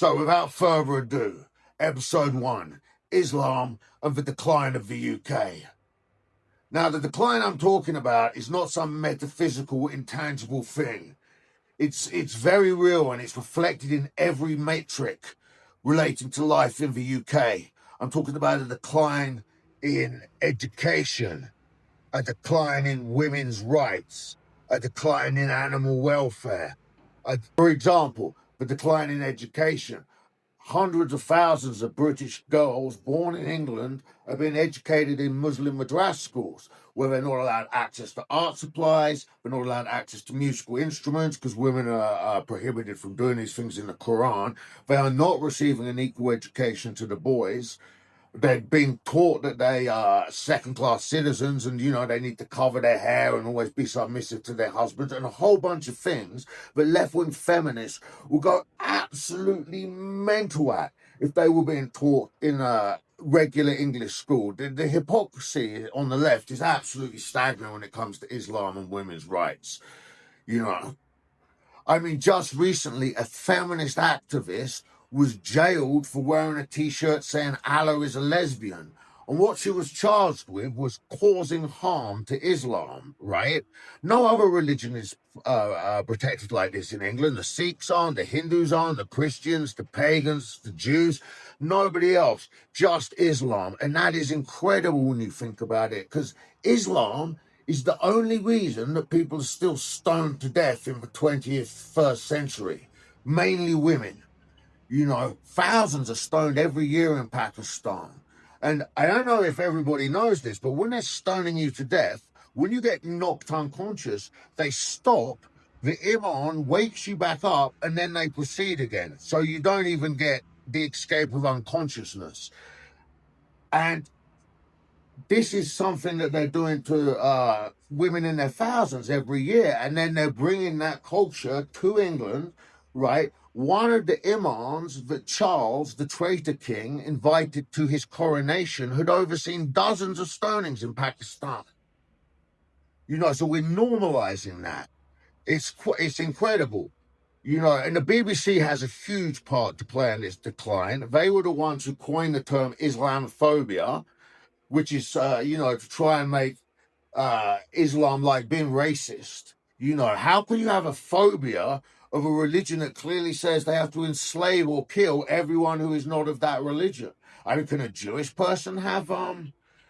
So without further ado, episode 1, Islam and the decline of the UK. Now, the decline I'm talking about is not some metaphysical, intangible thing. It's very real, and it's reflected in every metric relating to life in the UK. I'm talking about a decline in education, a decline in women's rights, a decline in animal welfare. For example, the decline in education. Hundreds of thousands of British girls born in England have been educated in Muslim madras schools, where they're not allowed access to art supplies, they're not allowed access to musical instruments because women are prohibited from doing these things in the Quran. They are not receiving an equal education to the boys. They're being taught that they are second-class citizens and, they need to cover their hair and always be submissive to their husbands and a whole bunch of things that left-wing feminists will go absolutely mental at if they were being taught in a regular English school. The hypocrisy on the left is absolutely staggering when it comes to Islam and women's rights. Just recently, a feminist activist was jailed for wearing a t-shirt saying Allah is a lesbian. And what she was charged with was causing harm to Islam, right? No other religion is protected like this in England. The Sikhs aren't, the Hindus aren't, the Christians, the pagans, the Jews, nobody else, just Islam. And that is incredible when you think about it, because Islam is the only reason that people are still stoned to death in the 21st century, mainly women. Thousands are stoned every year in Pakistan. And I don't know if everybody knows this, but when they're stoning you to death, when you get knocked unconscious, they stop, the imam wakes you back up, and then they proceed again. So you don't even get the escape of unconsciousness. And this is something that they're doing to women in their thousands every year. And then they're bringing that culture to England, right? One of the imams that Charles, the traitor king, invited to his coronation had overseen dozens of stonings in Pakistan. So we're normalizing that. It's incredible. And the BBC has a huge part to play in this decline. They were the ones who coined the term Islamophobia, which is, to try and make Islam like being racist. How can you have a phobia of a religion that clearly says they have to enslave or kill everyone who is not of that religion? Can a Jewish person have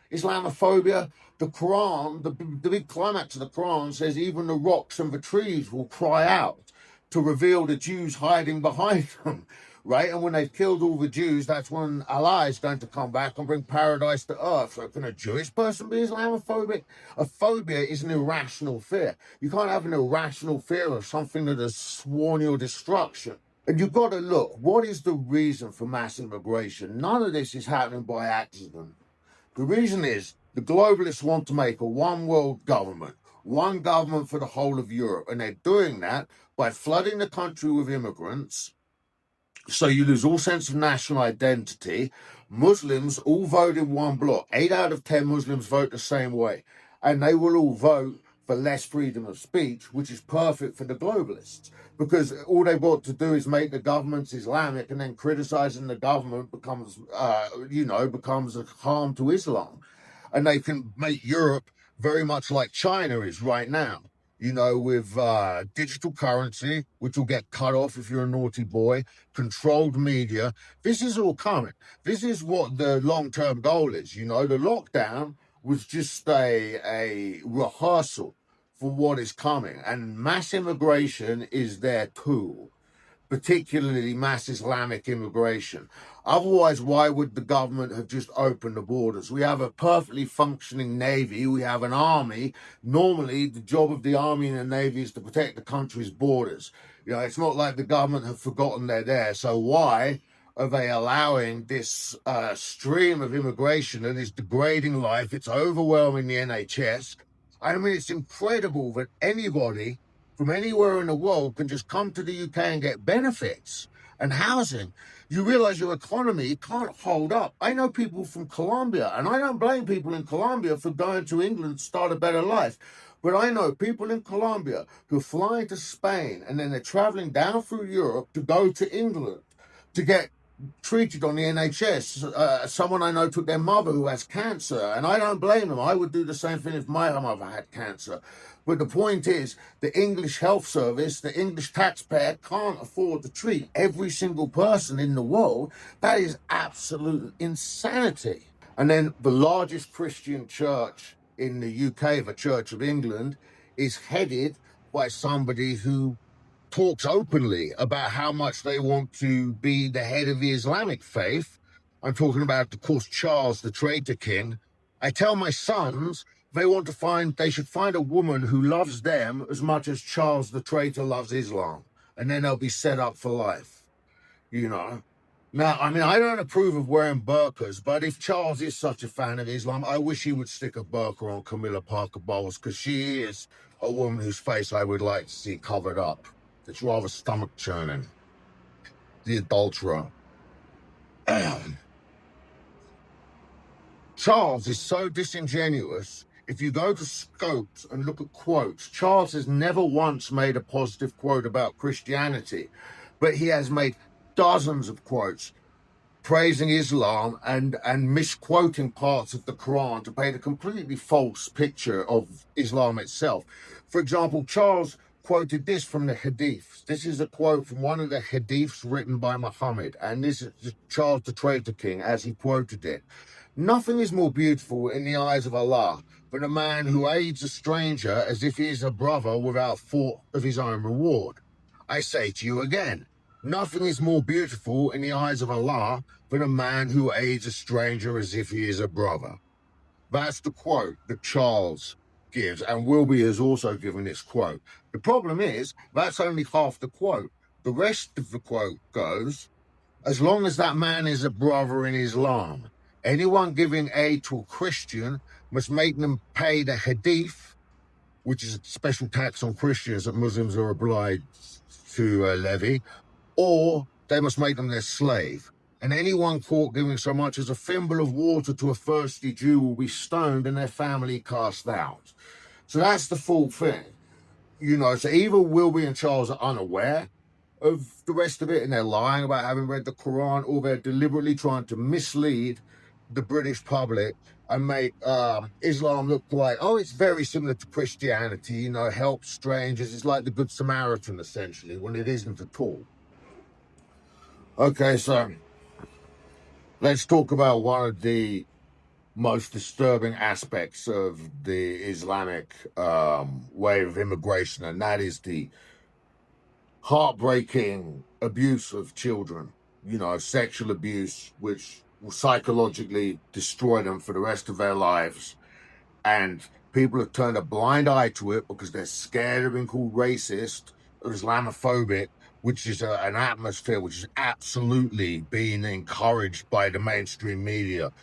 Islamophobia? The Quran, the big climax of the Quran says even the rocks and the trees will cry out to reveal the Jews hiding behind them, right? And when they've killed all the Jews, that's when Allah is going to come back and bring paradise to earth. So can a Jewish person be Islamophobic? A phobia is an irrational fear. You can't have an irrational fear of something that has sworn your destruction. And you've got to look, what is the reason for mass immigration? None of this is happening by accident. The reason is the globalists want to make a one world government, one government for the whole of Europe. And they're doing that by flooding the country with immigrants. So you lose all sense of national identity. Muslims all vote in one block. 8 out of 10 Muslims vote the same way. And they will all vote for less freedom of speech, which is perfect for the globalists. Because all they've got to do is make the governments Islamic, and then criticizing the government becomes a harm to Islam. And they can make Europe very much like China is right now. With digital currency, which will get cut off if you're a naughty boy, controlled media. This is all coming. This is what the long-term goal is. The lockdown was just a rehearsal for what is coming. And mass immigration is their tool, particularly mass Islamic immigration. Otherwise, why would the government have just opened the borders? We have a perfectly functioning navy. We have an army. Normally, the job of the army and the navy is to protect the country's borders. It's not like the government have forgotten they're there. So why are they allowing this stream of immigration that is degrading life? It's overwhelming the NHS. It's incredible that anybody from anywhere in the world can just come to the UK and get benefits and housing. You realize your economy can't hold up. I know people from Colombia, and I don't blame people in Colombia for going to England to start a better life. But I know people in Colombia who fly to Spain and then they're traveling down through Europe to go to England to get treated on the NHS. Someone I know took their mother who has cancer, and I don't blame them. I would do the same thing if my mother had cancer. But the point is, the English health service, the English taxpayer can't afford to treat every single person in the world. That is absolute insanity. And then the largest Christian church in the UK, the Church of England, is headed by somebody who talks openly about how much they want to be the head of the Islamic faith. I'm talking about, of course, Charles, the traitor king. I tell my sons they should find a woman who loves them as much as Charles the traitor loves Islam, and then they'll be set up for life, you know. Now, I mean, I don't approve of wearing burqas, but if Charles is such a fan of Islam, I wish he would stick a burqa on Camilla Parker Bowles, because she is a woman whose face I would like to see covered up. It's rather stomach churning. The adulterer. Charles is so disingenuous. If you go to Scopes and look at quotes, Charles has never once made a positive quote about Christianity, but he has made dozens of quotes praising Islam and misquoting parts of the Quran to paint a completely false picture of Islam itself. For example, Charles quoted this from the Hadiths. This is a quote from one of the Hadiths written by Muhammad, and this is Charles the Traitor King as he quoted it. Nothing is more beautiful in the eyes of Allah than a man who aids a stranger as if he is a brother without thought of his own reward. I say to you again, nothing is more beautiful in the eyes of Allah than a man who aids a stranger as if he is a brother. That's the quote that Charles gives, and Wilby has also given this quote. The problem is, that's only half the quote. The rest of the quote goes, as long as that man is a brother in Islam, anyone giving aid to a Christian must make them pay the hadith, which is a special tax on Christians that Muslims are obliged to levy, or they must make them their slave. And anyone caught giving so much as a thimble of water to a thirsty Jew will be stoned and their family cast out. So that's the full thing. You know, so either Wilby and Charles are unaware of the rest of it and they're lying about having read the Quran, or they're deliberately trying to mislead the British public and make Islam look like, oh, it's very similar to Christianity, you know, help strangers. It's like the Good Samaritan, essentially, when it isn't at all. Okay, so let's talk about one of the most disturbing aspects of the Islamic way of immigration, and that is the heartbreaking abuse of children, you know, sexual abuse, which will psychologically destroy them for the rest of their lives. And people have turned a blind eye to it because they're scared of being called racist or Islamophobic, which is an atmosphere which is absolutely being encouraged by the mainstream media.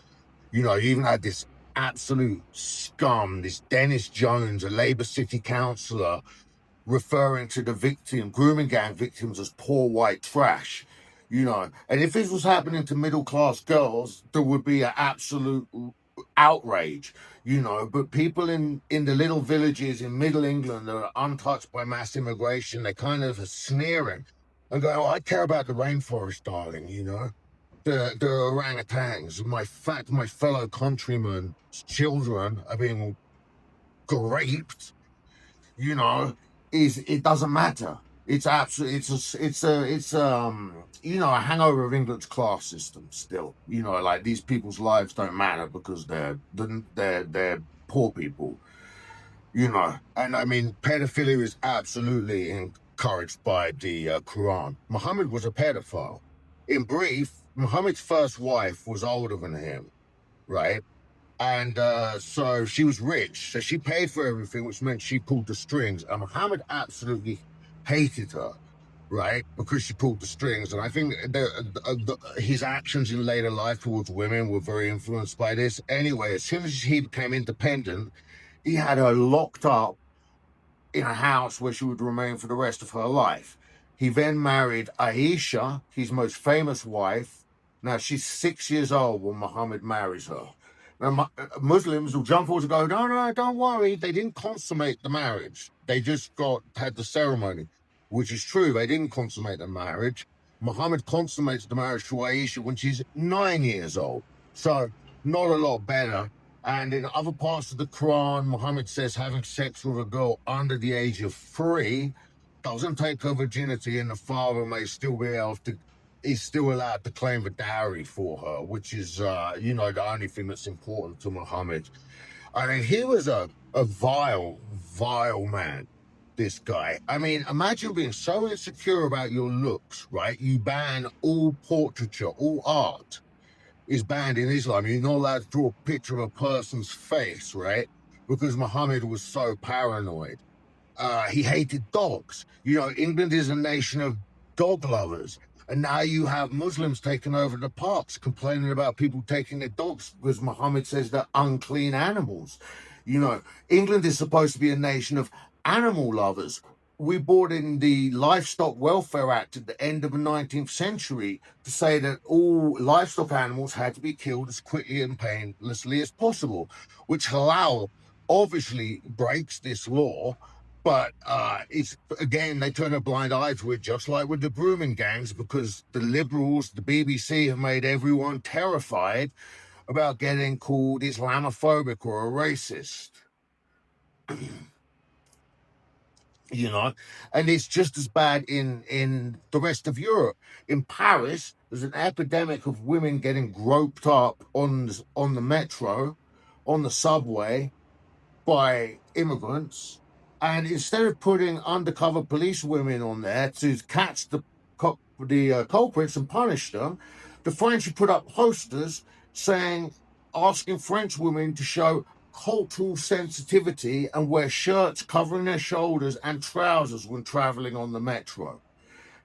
You know, you even had this absolute scum, this Dennis Jones, a Labour City councillor, referring to the grooming gang victims as poor white trash, you know. And if this was happening to middle-class girls, there would be an absolute outrage, you know. But people in the little villages in middle England that are untouched by mass immigration, they kind of are sneering and go, oh, I care about the rainforest, darling, you know. The orangutans, my fellow countrymen's children are being raped, you know. It doesn't matter. It's absolutely, it's you know, a hangover of England's class system still. You know, like these people's lives don't matter because they're poor people. You know, and I mean, pedophilia is absolutely encouraged by the Quran. Muhammad was a pedophile. In brief, Muhammad's first wife was older than him, right? And so she was rich, so she paid for everything, which meant she pulled the strings. And Muhammad absolutely hated her, right, because she pulled the strings. And I think his actions in later life towards women were very influenced by this. Anyway, as soon as he became independent, he had her locked up in a house where she would remain for the rest of her life. He then married Aisha, his most famous wife. Now, she's 6 years old when Muhammad marries her. Now, Muslims will jump forward and go, no, no, don't worry. They didn't consummate the marriage. They just had the ceremony, which is true. They didn't consummate the marriage. Muhammad consummates the marriage to Aisha when she's 9 years old. So, not a lot better. And in other parts of the Quran, Muhammad says having sex with a girl under the age of 3 doesn't take her virginity, and the father may still be able to, is still allowed to claim the dowry for her, which is, the only thing that's important to Muhammad. I mean, he was a vile man, this guy. I mean, imagine being so insecure about your looks, right? You ban all portraiture, all art is banned in Islam. You're not allowed to draw a picture of a person's face, right? Because Muhammad was so paranoid. He hated dogs. England is a nation of dog lovers. And now you have Muslims taking over the parks, complaining about people taking their dogs because Muhammad says they're unclean animals. England is supposed to be a nation of animal lovers. We brought in the Livestock Welfare Act at the end of the 19th century to say that all livestock animals had to be killed as quickly and painlessly as possible, which Halal obviously breaks this law. But it's again, they turn a blind eye to it, just like with the grooming gangs, because the liberals, the BBC, have made everyone terrified about getting called Islamophobic or a racist. And it's just as bad in the rest of Europe. In Paris, there's an epidemic of women getting groped up on the metro, on the subway, by immigrants, and instead of putting undercover police women on there to catch the culprits and punish them, the French have put up posters asking French women to show cultural sensitivity and wear shirts covering their shoulders and trousers when traveling on the metro.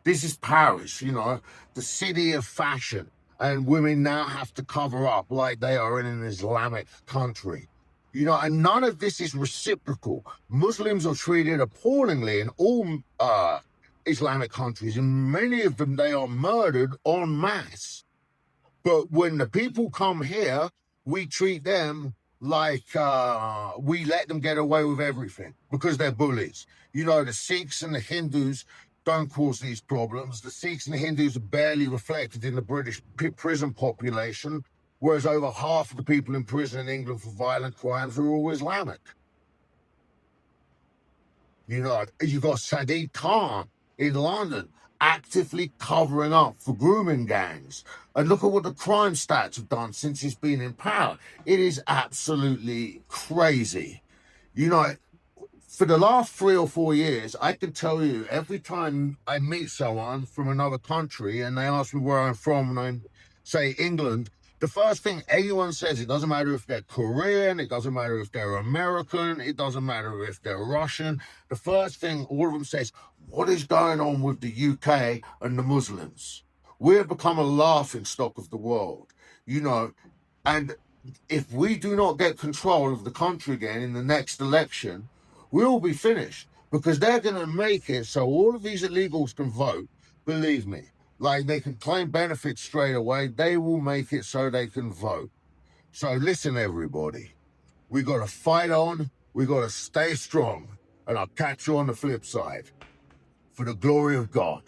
This is Paris, the city of fashion, and women now have to cover up like they are in an Islamic country. And none of this is reciprocal. Muslims are treated appallingly in all Islamic countries. In many of them, they are murdered en masse. But when the people come here, we treat them like we let them get away with everything because they're bullies. The Sikhs and the Hindus don't cause these problems. The Sikhs and the Hindus are barely reflected in the British prison population, whereas over half of the people in prison in England for violent crimes are all Islamic. You've got Sadiq Khan in London actively covering up for grooming gangs. And look at what the crime stats have done since he's been in power. It is absolutely crazy. For the last 3 or 4 years, I can tell you every time I meet someone from another country and they ask me where I'm from and I say England, the first thing anyone says, it doesn't matter if they're Korean, it doesn't matter if they're American, it doesn't matter if they're Russian. The first thing all of them says, what is going on with the UK and the Muslims? We have become a laughing stock of the world, and if we do not get control of the country again in the next election, we'll be finished because they're going to make it so all of these illegals can vote. Believe me, like they can claim benefits straight away. They will make it so they can vote. So listen, everybody, we got to fight on. We got to stay strong. And I'll catch you on the flip side. For the glory of God.